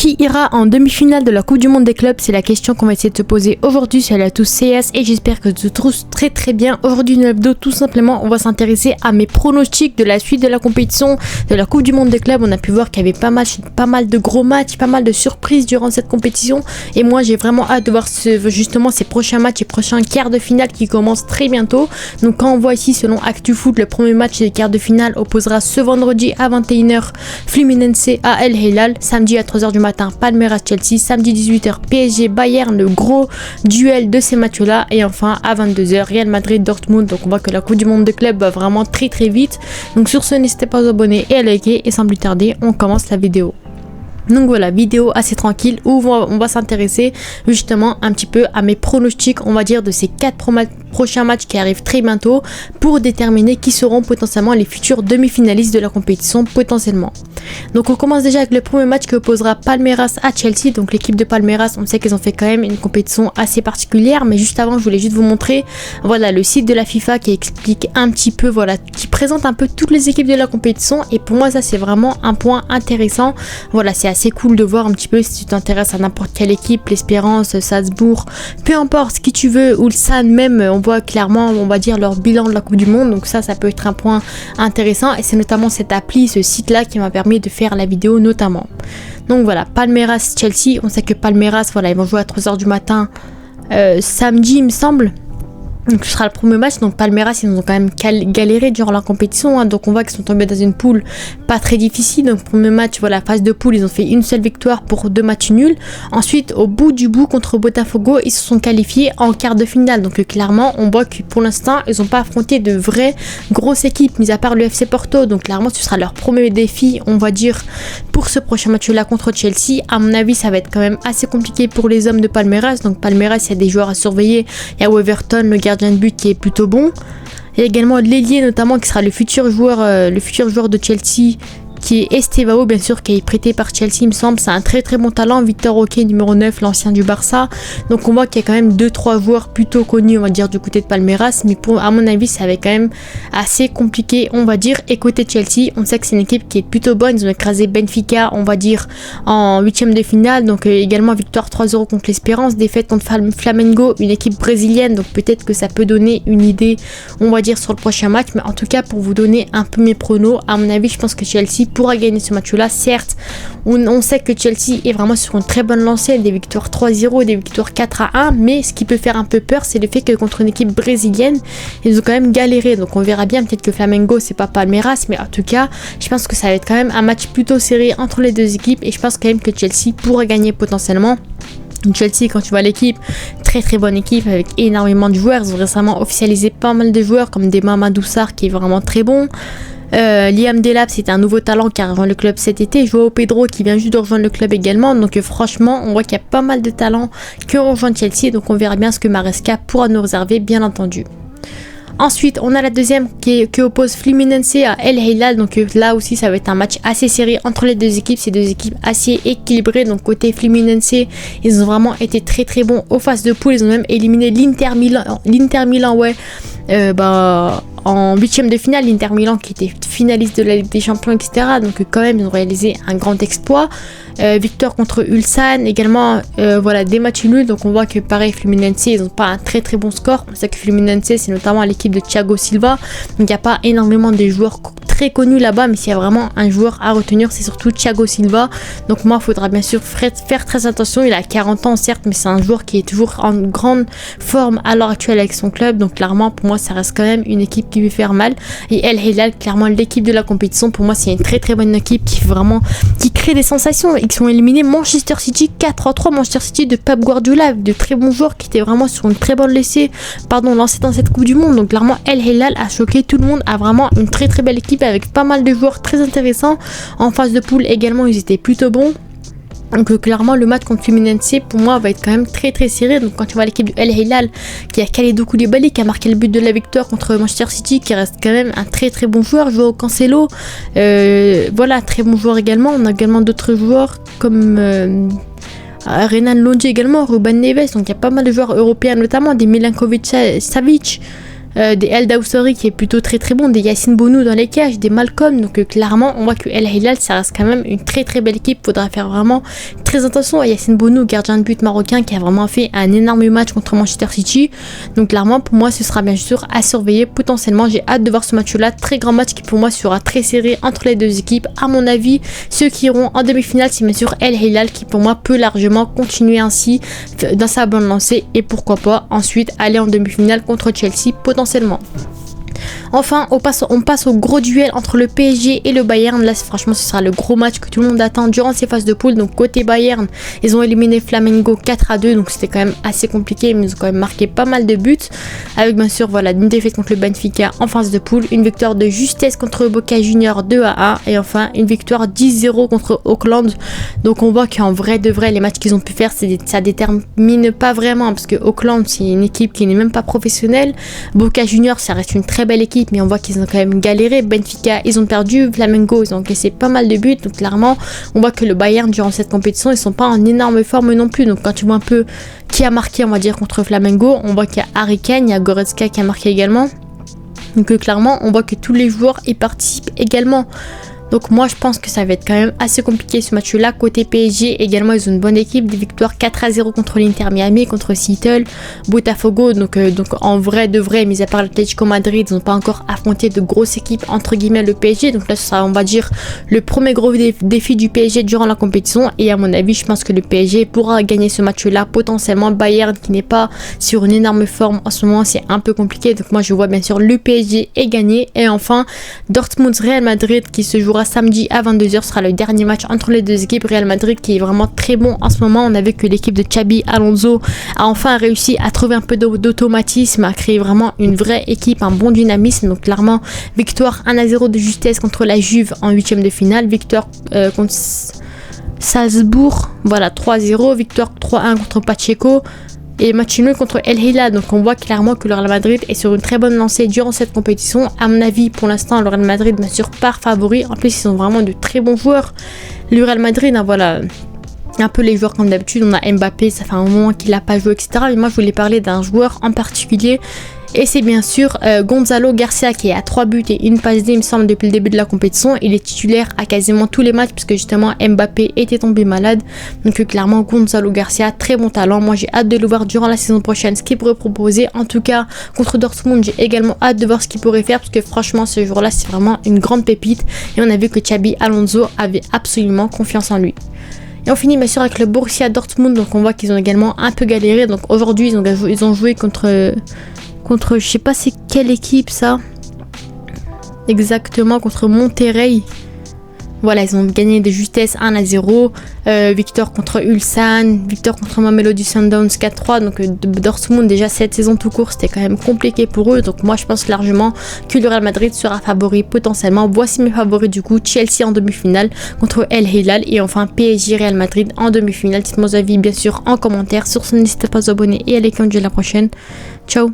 Qui ira en demi-finale de la Coupe du Monde des clubs? C'est la question qu'on va essayer de se poser aujourd'hui. Salut à tous, c'est CS et j'espère que tu te trouves très bien. Aujourd'hui, une vidéo, tout simplement, on va s'intéresser à mes pronostics de la suite de la compétition de la Coupe du Monde des clubs. On a pu voir qu'il y avait pas mal de gros matchs, pas mal de surprises durant cette compétition. Et moi, j'ai vraiment hâte de voir justement ces prochains matchs et prochains quarts de finale qui commencent très bientôt. Donc, quand on voit ici, selon ActuFoot, le premier match des quarts de finale opposera ce vendredi à 21h Fluminense à El Hilal, samedi à 3h du matin Palmeiras Chelsea, samedi 18h PSG Bayern, le gros duel de ces matchs là, et enfin à 22h Real Madrid Dortmund. Donc on voit que la Coupe du Monde de club va vraiment très vite. Donc sur ce, n'hésitez pas à vous abonner et à liker, et sans plus tarder on commence la vidéo. Donc voilà, vidéo assez tranquille où on va s'intéresser justement un petit peu à mes pronostics, on va dire, de ces 4 prochains matchs qui arrivent très bientôt pour déterminer qui seront potentiellement les futurs demi-finalistes de la compétition potentiellement. Donc on commence déjà avec le premier match qui opposera Palmeiras à Chelsea. Donc l'équipe de Palmeiras, on sait qu'ils ont fait quand même une compétition assez particulière, mais juste avant je voulais juste vous montrer voilà le site de la FIFA qui explique un petit peu, voilà, qui présente un peu toutes les équipes de la compétition, et pour moi ça c'est vraiment un point intéressant. Voilà, c'est assez cool de voir un petit peu si tu t'intéresses à n'importe quelle équipe, l'Espérance, Salzbourg, peu importe ce qui tu veux, ou le San même, on voit clairement, on va dire, leur bilan de la Coupe du Monde. Donc ça peut être un point intéressant, et c'est notamment cette appli, ce site là qui m'a permis de faire la vidéo notamment. Donc voilà, Palmeiras Chelsea, on sait que Palmeiras, voilà, ils vont jouer à 3h du matin samedi il me semble. Donc ce sera le premier match. Donc Palmeiras, ils ont quand même galéré durant la compétition, hein. Donc on voit qu'ils sont tombés dans une poule pas très difficile. Donc premier match, voilà, phase de poule, ils ont fait une seule victoire pour 2 matchs nuls. Ensuite, au bout du bout, contre Botafogo, ils se sont qualifiés en quart de finale. Donc clairement, on voit que pour l'instant, ils n'ont pas affronté de vraies grosses équipes, mis à part le FC Porto. Donc clairement, ce sera leur premier défi, on va dire, pour ce prochain match-là contre Chelsea. À mon avis, ça va être quand même assez compliqué pour les hommes de Palmeiras. Donc Palmeiras, il y a des joueurs à surveiller. Il y a Weverton, le gardien de but, qui est plutôt bon. Il y a également l'ailier notamment qui sera le futur joueur de Chelsea, qui est Estevao, bien sûr, qui est prêté par Chelsea, il me semble. C'est un très bon talent. Victor Roque, numéro 9, l'ancien du Barça. Donc on voit qu'il y a quand même 2-3 joueurs plutôt connus, on va dire, du côté de Palmeiras. Mais à mon avis, ça va être quand même assez compliqué, on va dire. Et côté Chelsea, on sait que c'est une équipe qui est plutôt bonne. Ils ont écrasé Benfica, on va dire, en 8ème de finale. Donc également victoire 3-0 contre l'Espérance. Défaite contre Flamengo, une équipe brésilienne. Donc peut-être que ça peut donner une idée, on va dire, sur le prochain match. Mais en tout cas, pour vous donner un peu mes pronos, à mon avis, je pense que Chelsea pourra gagner ce match-là. Certes, on sait que Chelsea est vraiment sur une très bonne lancée, des victoires 3-0, des victoires 4-1, mais ce qui peut faire un peu peur, c'est le fait que contre une équipe brésilienne, ils ont quand même galéré. Donc on verra bien, peut-être que Flamengo, c'est pas Palmeiras, mais en tout cas, je pense que ça va être quand même un match plutôt serré entre les deux équipes, et je pense quand même que Chelsea pourra gagner potentiellement. Chelsea, quand tu vois l'équipe, très bonne équipe avec énormément de joueurs. Ils ont récemment officialisé pas mal de joueurs comme des Mamadou Sarr qui est vraiment très bon. Liam Delap, c'est un nouveau talent qui a rejoint le club cet été. Joao Pedro qui vient juste de rejoindre le club également. Donc franchement, on voit qu'il y a pas mal de talents qui ont rejoint Chelsea. Donc on verra bien ce que Maresca pourra nous réserver, bien entendu. Ensuite, on a la deuxième qui oppose Fluminense à El Hilal. Donc là aussi, ça va être un match assez serré entre les deux équipes. C'est deux équipes assez équilibrées. Donc côté Fluminense, ils ont vraiment été très bons aux phases de poule. Ils ont même éliminé l'Inter Milan, ouais. En 8ème de finale, l'Inter Milan qui était finaliste de la Ligue des Champions, etc. Donc quand même, ils ont réalisé un grand exploit. Victoire contre Ulsan, également voilà, des matchs nuls. Donc on voit que pareil, Fluminense, ils n'ont pas un très bon score. On sait que Fluminense, c'est notamment l'équipe de Thiago Silva. Donc il n'y a pas énormément de joueurs très connus là-bas, mais s'il y a vraiment un joueur à retenir, c'est surtout Thiago Silva. Donc moi, il faudra bien sûr faire très attention. Il a 40 ans certes, mais c'est un joueur qui est toujours en grande forme à l'heure actuelle avec son club. Donc clairement, pour moi, ça reste quand même une équipe qui veut faire mal. Et El Hilal, clairement l'équipe de la compétition, pour moi, c'est une très bonne équipe qui crée des sensations. Ils ont éliminé Manchester City 4-3, Manchester City de Pep Guardiola, avec de très bons joueurs qui étaient vraiment sur une très bonne lancée dans cette Coupe du Monde. Donc clairement, El Hilal a choqué tout le monde, a vraiment une très belle équipe avec pas mal de joueurs très intéressants. En phase de poule également, ils étaient plutôt bons. Donc clairement, le match contre Fluminense, pour moi, va être quand même très serré. Donc quand tu vois l'équipe du El Hilal qui a Kalidou Koulibaly, qui a marqué le but de la victoire contre Manchester City, qui reste quand même un très bon joueur, Joao Cancelo, voilà, très bon joueur également. On a également d'autres joueurs comme Renan Lodge également, Ruben Neves. Donc il y a pas mal de joueurs européens, notamment des Milinkovic Savic. des El Daoussaoui qui est plutôt très très bon, des Yacine Bounou dans les cages, des Malcolm. Donc clairement on voit que El Hilal ça reste quand même une très très belle équipe. Faudra faire vraiment très attention à Yacine Bounou, gardien de but marocain qui a vraiment fait un énorme match contre Manchester City. Donc clairement pour moi ce sera bien sûr à surveiller potentiellement. J'ai hâte de voir ce match là, très grand match qui pour moi sera très serré entre les deux équipes. À mon avis ceux qui iront en demi-finale c'est bien sûr El Hilal qui pour moi peut largement continuer ainsi dans sa bonne lancée et pourquoi pas ensuite aller en demi-finale contre Chelsea potentiellement. Enfin, on passe au gros duel entre le PSG et le Bayern. Là, franchement, ce sera le gros match que tout le monde attend durant ces phases de poule. Donc, côté Bayern, ils ont éliminé Flamengo 4-2. Donc, c'était quand même assez compliqué. Mais ils ont quand même marqué pas mal de buts. Avec, bien sûr, voilà, une défaite contre le Benfica en phase de poule. Une victoire de justesse contre Boca Juniors 2-1. Et enfin, une victoire 10-0 contre Auckland. Donc, on voit qu'en vrai de vrai, les matchs qu'ils ont pu faire, ça détermine pas vraiment. Parce que Auckland, c'est une équipe qui n'est même pas professionnelle. Boca Juniors, ça reste une très belle équipe, mais on voit qu'ils ont quand même galéré. Benfica, ils ont perdu. Flamengo, ils ont encaissé pas mal de buts. Donc clairement, on voit que le Bayern, durant cette compétition, ils sont pas en énorme forme non plus. Donc quand tu vois un peu qui a marqué, on va dire, contre Flamengo, on voit qu'il y a Harry Kane, il y a Goretzka qui a marqué également. Donc clairement, on voit que tous les joueurs y participent également. Donc moi je pense que ça va être quand même assez compliqué ce match là. Côté PSG également ils ont une bonne équipe, des victoires 4-0 contre l'Inter Miami, contre Seattle, Botafogo. Donc en vrai de vrai, mis à part l'Atlético Madrid, ils n'ont pas encore affronté de grosses équipes entre guillemets le PSG. Donc là ce sera on va dire le premier gros défi du PSG durant la compétition. Et à mon avis je pense que le PSG pourra gagner ce match là potentiellement. Bayern qui n'est pas sur une énorme forme en ce moment, c'est un peu compliqué. Donc moi je vois bien sûr le PSG est gagné. Et enfin Dortmund Real Madrid qui se jouera samedi à 22h, sera le dernier match entre les deux équipes. Real Madrid qui est vraiment très bon en ce moment. On a vu que l'équipe de Xabi Alonso a enfin réussi à trouver un peu d'automatisme, à créer vraiment une vraie équipe, un bon dynamisme. Donc clairement victoire 1-0 de justesse contre la Juve en 8ème de finale, victoire contre Salzbourg, voilà 3-0, victoire 3-1 contre Pacheco et match nul contre El Hilal. Donc on voit clairement que le Real Madrid est sur une très bonne lancée durant cette compétition. À mon avis pour l'instant le Real Madrid bien sûr part favori. En plus ils ont vraiment de très bons joueurs. Le Real Madrid voilà un peu les joueurs comme d'habitude. On a Mbappé, ça fait un moment qu'il n'a pas joué etc. Mais moi je voulais parler d'un joueur en particulier. Et c'est bien sûr Gonzalo Garcia qui est à 3 buts et une passe D il me semble depuis le début de la compétition. Il est titulaire à quasiment tous les matchs puisque justement Mbappé était tombé malade. Donc clairement Gonzalo Garcia, très bon talent. Moi j'ai hâte de le voir durant la saison prochaine, ce qu'il pourrait proposer. En tout cas contre Dortmund j'ai également hâte de voir ce qu'il pourrait faire parce que franchement ce jour là c'est vraiment une grande pépite. Et on a vu que Xabi Alonso avait absolument confiance en lui. Et on finit bien sûr avec le Borussia Dortmund. Donc on voit qu'ils ont également un peu galéré. Donc aujourd'hui ils ont joué contre je sais pas c'est quelle équipe ça exactement, contre Monterrey. Voilà, ils ont gagné de justesse 1-0. Victoire contre Ulsan, victoire contre Mamelodi Sundowns 4-3. Donc Dortmund déjà cette saison tout court c'était quand même compliqué pour eux. Donc moi je pense largement que le Real Madrid sera favori potentiellement. Voici mes favoris du coup. Chelsea en demi-finale contre El Hilal et enfin PSG Real Madrid en demi-finale. Dites-moi vos avis bien sûr en commentaire. Sur ce n'hésitez pas à vous abonner et à l'écran de la prochaine. Ciao.